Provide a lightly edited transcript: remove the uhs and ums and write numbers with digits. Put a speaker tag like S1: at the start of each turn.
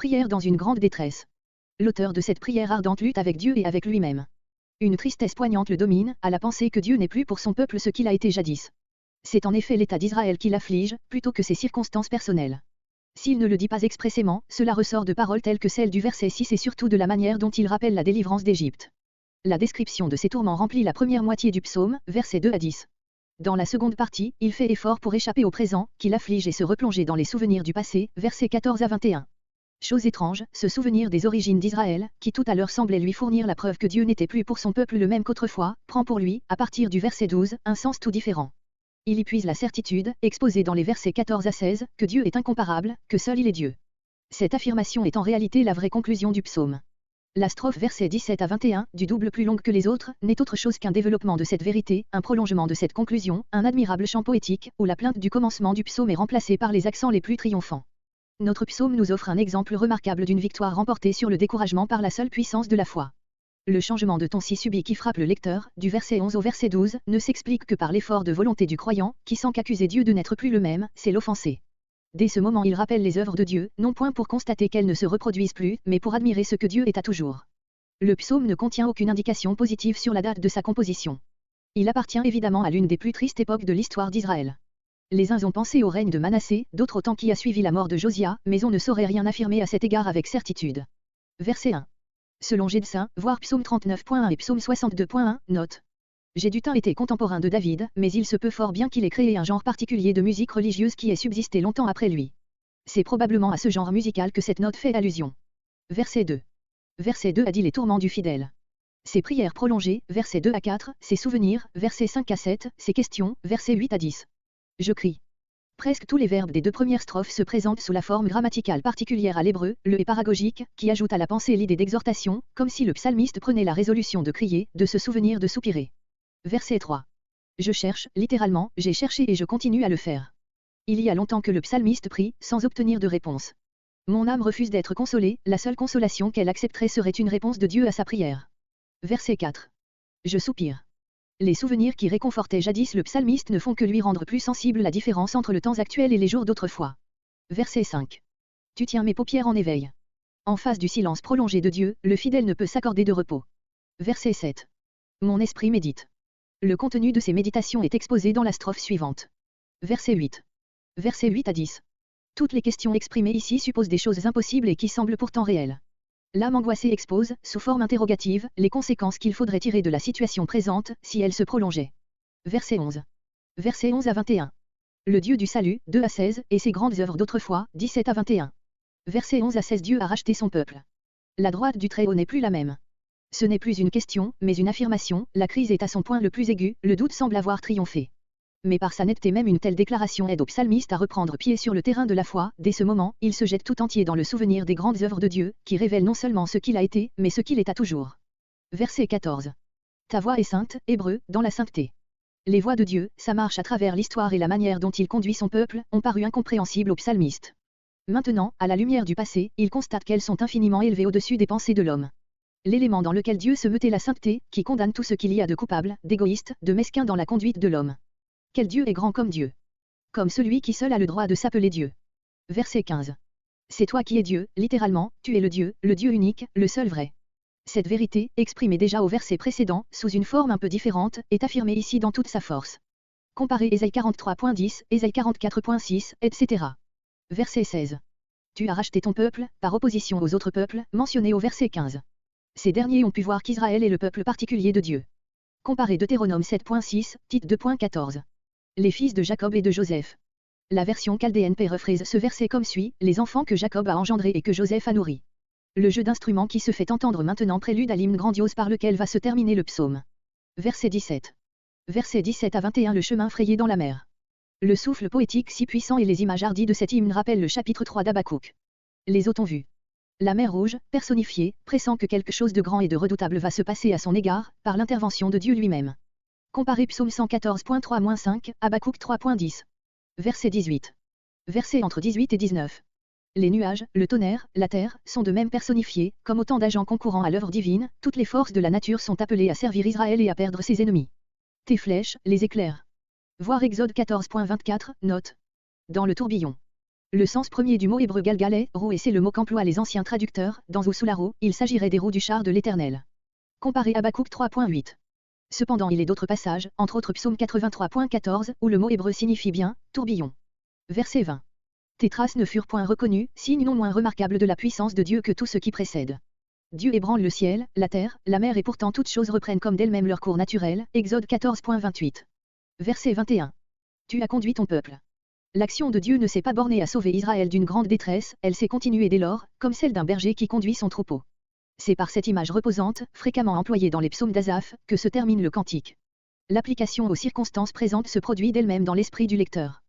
S1: Prière dans une grande détresse. L'auteur de cette prière ardente lutte avec Dieu et avec lui-même. Une tristesse poignante le domine, à la pensée que Dieu n'est plus pour son peuple ce qu'il a été jadis. C'est en effet l'état d'Israël qui l'afflige, plutôt que ses circonstances personnelles. S'il ne le dit pas expressément, cela ressort de paroles telles que celles du verset 6 et surtout de la manière dont il rappelle la délivrance d'Égypte. La description de ces tourments remplit la première moitié du psaume, versets 2 à 10. Dans la seconde partie, il fait effort pour échapper au présent, qui l'afflige et se replonger dans les souvenirs du passé, versets 14 à 21. Chose étrange, ce souvenir des origines d'Israël, qui tout à l'heure semblait lui fournir la preuve que Dieu n'était plus pour son peuple le même qu'autrefois, prend pour lui, à partir du verset 12, un sens tout différent. Il y puise la certitude, exposée dans les versets 14 à 16, que Dieu est incomparable, que seul il est Dieu. Cette affirmation est en réalité la vraie conclusion du psaume. La strophe versets 17 à 21, du double plus longue que les autres, n'est autre chose qu'un développement de cette vérité, un prolongement de cette conclusion, un admirable chant poétique, où la plainte du commencement du psaume est remplacée par les accents les plus triomphants. Notre psaume nous offre un exemple remarquable d'une victoire remportée sur le découragement par la seule puissance de la foi. Le changement de ton si subit qui frappe le lecteur, du verset 11 au verset 12, ne s'explique que par l'effort de volonté du croyant, qui sent qu'accuser Dieu de n'être plus le même, c'est l'offenser. Dès ce moment il rappelle les œuvres de Dieu, non point pour constater qu'elles ne se reproduisent plus, mais pour admirer ce que Dieu est à toujours. Le psaume ne contient aucune indication positive sur la date de sa composition. Il appartient évidemment à l'une des plus tristes époques de l'histoire d'Israël. Les uns ont pensé au règne de Manassé, d'autres au temps qui a suivi la mort de Josia, mais on ne saurait rien affirmer à cet égard avec certitude. Verset 1. Selon Jedsin, voir psaume 39.1 et psaume 62.1, note. Jedutun était contemporain de David, mais il se peut fort bien qu'il ait créé un genre particulier de musique religieuse qui ait subsisté longtemps après lui. C'est probablement à ce genre musical que cette note fait allusion. Verset 2. Verset 2 a dit les tourments du fidèle. Ses prières prolongées, versets 2 à 4, ses souvenirs, versets 5 à 7, ses questions, versets 8 à 10. Je crie. Presque tous les verbes des deux premières strophes se présentent sous la forme grammaticale particulière à l'hébreu, le et paragogique, qui ajoute à la pensée l'idée d'exhortation, comme si le psalmiste prenait la résolution de crier, de se souvenir de soupirer. Verset 3. Je cherche, littéralement, j'ai cherché et je continue à le faire. Il y a longtemps que le psalmiste prie, sans obtenir de réponse. Mon âme refuse d'être consolée, la seule consolation qu'elle accepterait serait une réponse de Dieu à sa prière. Verset 4. Je soupire. Les souvenirs qui réconfortaient jadis le psalmiste ne font que lui rendre plus sensible la différence entre le temps actuel et les jours d'autrefois. Verset 5. Tu tiens mes paupières en éveil. En face du silence prolongé de Dieu, le fidèle ne peut s'accorder de repos. Verset 7. Mon esprit médite. Le contenu de ces méditations est exposé dans la strophe suivante. Verset 8. Verset 8 à 10. Toutes les questions exprimées ici supposent des choses impossibles et qui semblent pourtant réelles. L'âme angoissée expose, sous forme interrogative, les conséquences qu'il faudrait tirer de la situation présente, si elle se prolongeait. Verset 11. Verset 11 à 21. Le Dieu du salut, 2 à 16, et ses grandes œuvres d'autrefois, 17 à 21. Verset 11 à 16. Dieu a racheté son peuple. La droite du Très-Haut n'est plus la même. Ce n'est plus une question, mais une affirmation, la crise est à son point le plus aigu, le doute semble avoir triomphé. Mais par sa netteté même une telle déclaration aide au psalmiste à reprendre pied sur le terrain de la foi. Dès ce moment, il se jette tout entier dans le souvenir des grandes œuvres de Dieu, qui révèlent non seulement ce qu'il a été, mais ce qu'il est à toujours. Verset 14. Ta voix est sainte, Hébreu, dans la sainteté. Les voies de Dieu, sa marche à travers l'histoire et la manière dont il conduit son peuple, ont paru incompréhensibles au psalmiste. Maintenant, à la lumière du passé, il constate qu'elles sont infiniment élevées au-dessus des pensées de l'homme. L'élément dans lequel Dieu se meut est la sainteté, qui condamne tout ce qu'il y a de coupable, d'égoïste, de mesquin dans la conduite de l'homme. Quel Dieu est grand comme Dieu. Comme celui qui seul a le droit de s'appeler Dieu. Verset 15. C'est toi qui es Dieu, littéralement, tu es le Dieu unique, le seul vrai. Cette vérité, exprimée déjà au verset précédent, sous une forme un peu différente, est affirmée ici dans toute sa force. Comparez Ésaïe 43.10, Ésaïe 44.6, etc. Verset 16. Tu as racheté ton peuple, par opposition aux autres peuples, mentionnés au verset 15. Ces derniers ont pu voir qu'Israël est le peuple particulier de Dieu. Comparez Deutéronome 7.6, Tite 2.14. Les fils de Jacob et de Joseph. La version chaldéenne paraphrase ce verset comme suit, les enfants que Jacob a engendrés et que Joseph a nourris. Le jeu d'instruments qui se fait entendre maintenant prélude à l'hymne grandiose par lequel va se terminer le psaume. Verset 17. Verset 17 à 21. Le chemin frayé dans la mer. Le souffle poétique si puissant et les images hardies de cet hymne rappellent le chapitre 3 d'Habakkuk. Les hôtes ont vu la mer rouge, personnifiée, pressant que quelque chose de grand et de redoutable va se passer à son égard, par l'intervention de Dieu lui-même. Comparez psaume 114.3-5, Habakkuk 3.10. Verset 18. Verset entre 18 et 19. Les nuages, le tonnerre, la terre, sont de même personnifiés, comme autant d'agents concourant à l'œuvre divine, toutes les forces de la nature sont appelées à servir Israël et à perdre ses ennemis. Tes flèches, les éclairs. Voir Exode 14.24, note. Dans le tourbillon. Le sens premier du mot hébreu Galgal est roue et c'est le mot qu'emploient les anciens traducteurs, dans ou sous la roue, il s'agirait des roues du char de l'Éternel. Comparez Habakkuk 3.8. Cependant il est d'autres passages, entre autres Psaume 83.14, où le mot hébreu signifie bien, tourbillon. Verset 20. Tes traces ne furent point reconnues, signe non moins remarquable de la puissance de Dieu que tout ce qui précède. Dieu ébranle le ciel, la terre, la mer et pourtant toutes choses reprennent comme d'elles-mêmes leur cours naturel, Exode 14.28. Verset 21. Tu as conduit ton peuple. L'action de Dieu ne s'est pas bornée à sauver Israël d'une grande détresse, elle s'est continuée dès lors, comme celle d'un berger qui conduit son troupeau. C'est par cette image reposante, fréquemment employée dans les psaumes d'Asaph, que se termine le cantique. L'application aux circonstances présentes se produit d'elle-même dans l'esprit du lecteur.